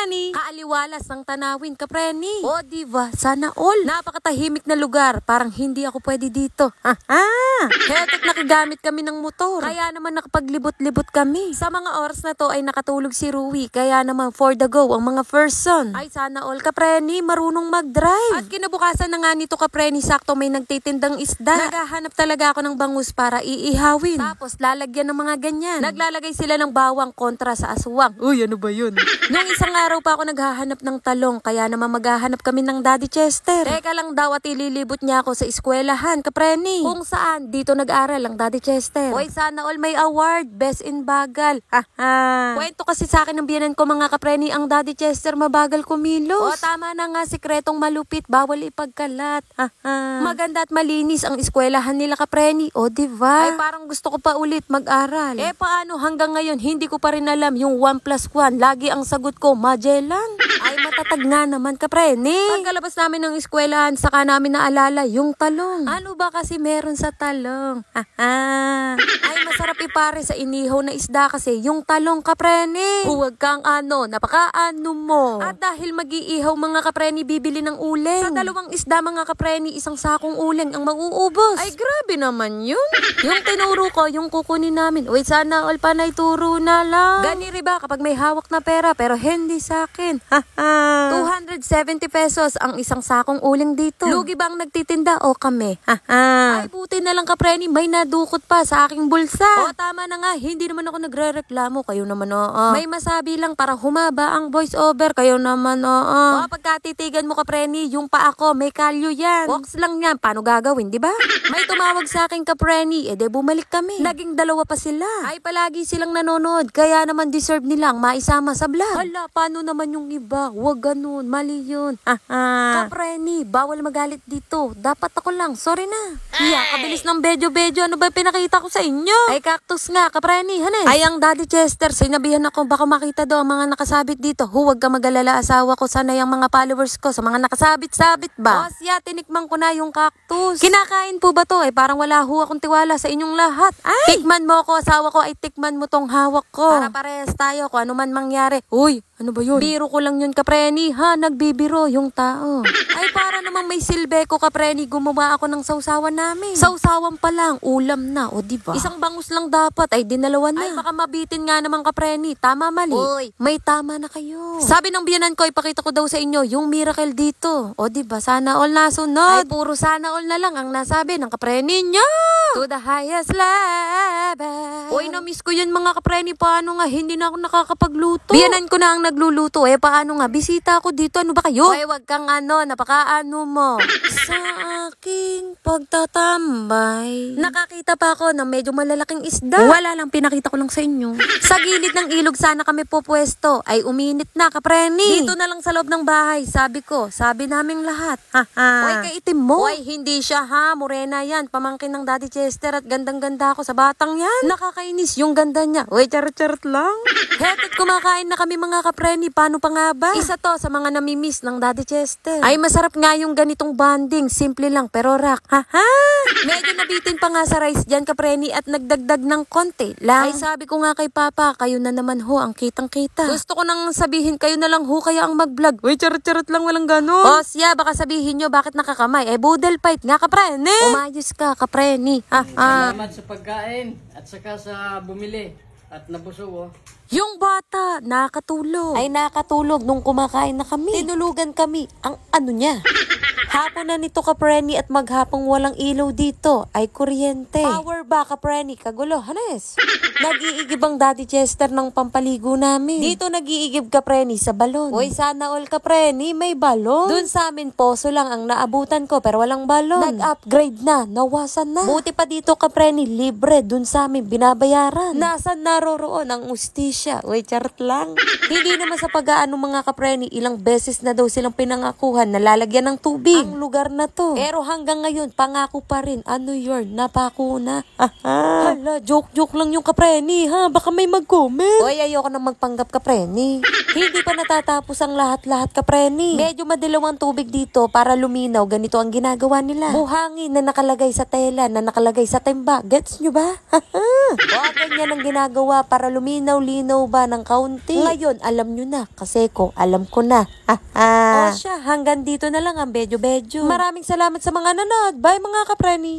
kapreni. Kaaliwalas ng tanawin, kapreni. O diba, sana all. Napakatahimik na lugar, parang hindi ako pwede dito. Hetot nakagamit kami ng motor. Kaya naman nakapaglibot-libot kami. Sa mga oras na to ay nakatulog si Rui. Kaya naman for the go ang mga person. Ay sana all, kapreni, marunong mag-drive. At kinabukasan na nga nito, kapreni, sakto may nagtitindang isda. Naghahanap talaga ako ng bangus para iihawin. Tapos lalagyan ng mga ganyan. Naglalagay sila ng bawang kontra sa aswang. Uy, ano ba yun? Nung isang araw pa ako naghahanap ng talong. Kaya naman maghahanap kami ng Daddy Chester. Teka lang daw at ililibot niya ako sa eskwelahan, kapreni. Kung saan dito nag-aral ang Daddy Chester. Uy, sana all may award. Best in bagal. Kwento kasi sa akin ng biyanan ko, mga kapreni, ang Daddy Chester mabagal kumilos. O tama na nga, sikretong malupit, bawal ipagkalat. Maganda at malinis ang eskwelahan nila, kapreni. O diba? Ay parang gusto ko pa ulit mag-aral. Paano hanggang ngayon hindi ko pa rin alam yung 1+1. Lagi ang sagot ko, Magellan. Ay matatag nga naman, kapreni. Pagkalabas namin ng eskwelahan, saka namin naalala yung talong. Ano ba kasi meron sa talong? Ay masarap ipare sa inihaw na isda kasi yung talong, kapreni. Huwag kang napakaano mo. At dahil mag-iihaw, mga kapreni, bibili ng uling. Sa dalawang isda, mga kapreni, isang sakong uling ang mauubos. Ay grabe naman yun. Yung tinuro ko, yung kukunin namin. Wait, sana all panay turo na lang. Ganiri ba kapag may hawak na pera pero hindi sa akin? 270 pesos ang isang sakong uling dito. Lugi ba ang nagtitinda o kami? Ay buti na lang, kapreni, may nadukot pa sa aking bulsa. O tama na nga, hindi naman ako nagre-reklamo. Kayo naman may masabi lang para humaba ang voice over. Kayo naman o pagkatitigan mo, kapreni, yung pa ako may kalyo yan. Box lang yan, paano gagawin, di ba? May tumawag sa akin, kapreni, de bumalik kami. Naging dalawa pa sila. Ay palagi silang nanonood, kaya naman deserve nilang maisama sa vlog. Hala, paano naman yung iba? Huwag ganun, mali yun. Kapreni, bawal magalit dito. Dapat ako lang, sorry na. Kabilis ng bedyo-bedyo, ano ba pinakita ko sa inyo? Ay cactus nga, kapreni, hanes. Ay ang Daddy Chester, sinabihan ako baka makita daw ang mga nakasabit dito. Huwag ka magalala, asawa ko, sana yung mga followers ko sa mga nakasabit-sabit ba? Siya, tinikman ko na yung cactus. Kinakain po ba to? Parang wala ho akong tiwala sa inyong lahat. Ay! Tikman mo ko, asawa ko, ay tikman mo tong hawak ko. Para parehas tayo kung ano man mangyari. Uy, ano ba yun? Biro ko lang yun, kapreni, ha? Nagbibiro yung tao. Ay, para namang may silbe ko, kapreni, gumawa ako ng sausawan namin. Sausawan pa lang, ulam na, o diba? Isang bangus lang dapat, ay dinalawan na. Ay, baka mabitin nga naman, kapreni, tama mali. Uy, may tama na kayo. Sabi ng biyanan ko, ipakita ko daw sa inyo yung miracle dito. O diba, sana all nasunod. Ay, puro sana all na lang ang nasabi ng kapreni nyo. To the highest level. Uy, na-miss ko yun, mga kapreni, paano nga, hindi na ako nakakapagluto. Biyanan ko na ang nagluluto, paano nga, bisita ako dito, ano ba kayo? Ay, wag kang napakaano mo. Sa aking pagtatambay, nakakita pa ako ng medyo malalaking isda. Wala lang, pinakita ko lang sa inyo. Sa gilid ng ilog sana kami pupwesto, ay uminit na, kapreni. Dito na lang sa loob ng bahay, sabi ko, sabi naming lahat. Uy, kaitim mo. Uy, hindi siya ha, morena yan, pamangkin ng Daddy Chester at gandang-ganda ako sa batang yan. Nakakainis yung ganda niya. Uy, charot-charot lang. Hetot, kumakain na kami, mga kapreni, paano pa nga ba? Isa to sa mga namimiss ng Daddy Chester. Ay masarap nga yung ganitong bonding, simple lang pero rock. Medyo nabitin pa nga sa rice dyan, kapreni, at nagdagdag ng konti lang. Ay sabi ko nga kay Papa, kayo na naman ho ang kitang-kita. Gusto ko nang sabihin, kayo na lang ho kaya ang mag-vlog. Uy, charot-charot lang, walang ganon. O siya, baka sabihin nyo bakit nakakamay. Boodle fight nga, kapreni. Umayos ka, kapreni. Salamat sa pagkain at saka sa bumili at nabusog. Yung bata, nakatulog. Ay nakatulog nung kumakain na kami. Tinulugan kami. Ang ano niya. Hapon na nito, kapreni, at maghapong walang ilaw dito. Ay kuryente. Power ba, kapreni? Kagulo, hanes. Nag-iigib ang Daddy Chester ng pampaligo namin. Dito nag-iigib, kapreni, sa balon. Uy, sana all, kapreni, may balon. Dun sa amin, poso lang ang naabutan ko pero walang balon. Nag-upgrade na, nawasan na. Buti pa dito, kapreni, libre. Dun sa amin, binabayaran. Nasaan naroroon ang ustisya? Uy, charot lang. Hindi naman sa pag-aano, mga kapreni, ilang beses na daw silang pinangakuhan na lalagyan ng tubig ang lugar na to. Pero hanggang ngayon, pangako pa rin. Ano yun? Napako na. Hala, joke lang yung kapreni ha. Baka may mag-comment. Hoy, ayoko nang magpanggap kapreni. Hindi pa natatapos ang lahat-lahat kapreni. Medyo madilaw ang tubig dito para luminaw. Ganito ang ginagawa nila. Buhangin na nakalagay sa tela, na nakalagay sa timba. Gets nyo ba? O, ganyan ang ginagawa para luminaw-linaw ba ng kaunti. Ngayon, alam nyo na. Kasi alam ko na. O siya, hanggang dito na lang ang bedyo-bedyo. Maraming salamat sa mga nanood. Bye mga kapreni.